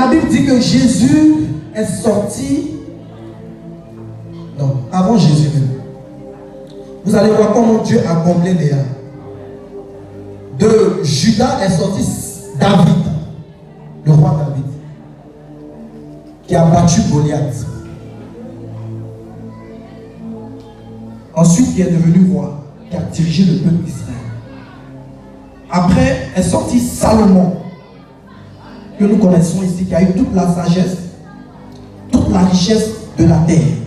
la Bible dit que Jésus est sorti. Non, avant Jésus même. Vous allez voir comment Dieu a comblé Léa. De Juda est sorti David, le roi David, qui a battu Goliath. Ensuite, qui est devenu roi, qui a dirigé le peuple d'Israël. Après est sorti Salomon, que nous connaissons ici, qui a eu toute la sagesse, toute la richesse de la terre.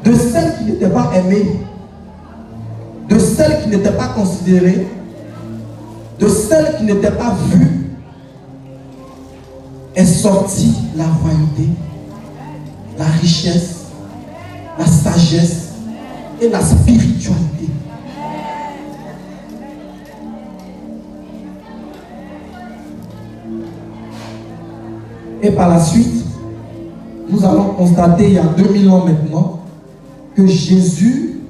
De celles qui n'étaient pas aimées, de celles qui n'étaient pas considérées, de celles qui n'étaient pas vues, est sortie la royauté, la richesse, la sagesse et la spiritualité. Et par la suite, nous allons constater il y a 2000 ans maintenant que Jésus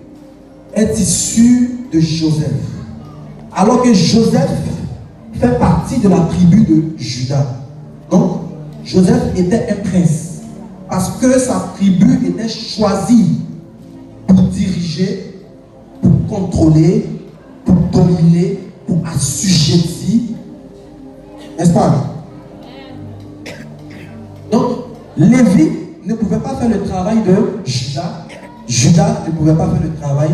est issu de Joseph. Alors que Joseph fait partie de la tribu de Juda. Donc, Joseph était un prince. Parce que sa tribu était choisie pour diriger, pour contrôler, pour dominer, pour assujettir. N'est-ce pas? Donc, Lévi ne pouvait pas faire le travail de Juda. Juda ne pouvait pas faire le travail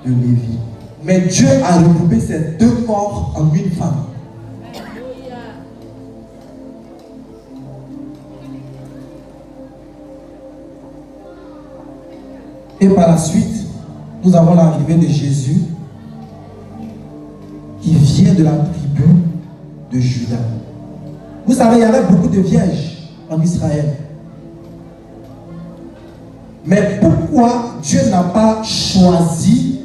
de Lévi. Mais Dieu a regroupé ces deux corps en une femme. Et par la suite, nous avons l'arrivée de Jésus qui vient de la tribu de Juda. Vous savez, il y avait beaucoup de vierges en Israël. Mais pourquoi Dieu n'a pas choisi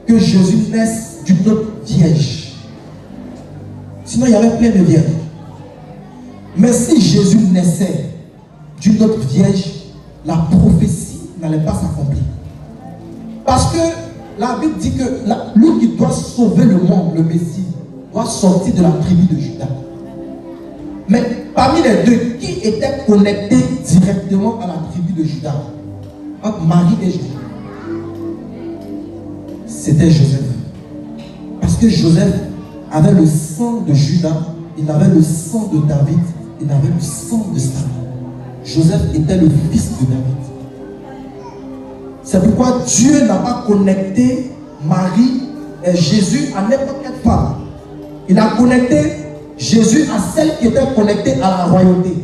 que Jésus naisse d'une autre vierge? Sinon, il y avait plein de vierges. Mais si Jésus naissait d'une autre vierge, la prophétie n'allait pas s'accomplir. Parce que la Bible dit que lui qui doit sauver le monde, le Messie, doit sortir de la tribu de Juda. Mais parmi les deux, qui était connecté directement à la tribu de Juda? Entre Marie et Jésus, c'était Joseph. Parce que Joseph avait le sang de Juda, il avait le sang de David, il avait le sang de Salomon. Joseph était le fils de David. C'est pourquoi Dieu n'a pas connecté Marie et Jésus à n'importe quelle femme. Il a connecté Jésus à celle qui était connectée à la royauté.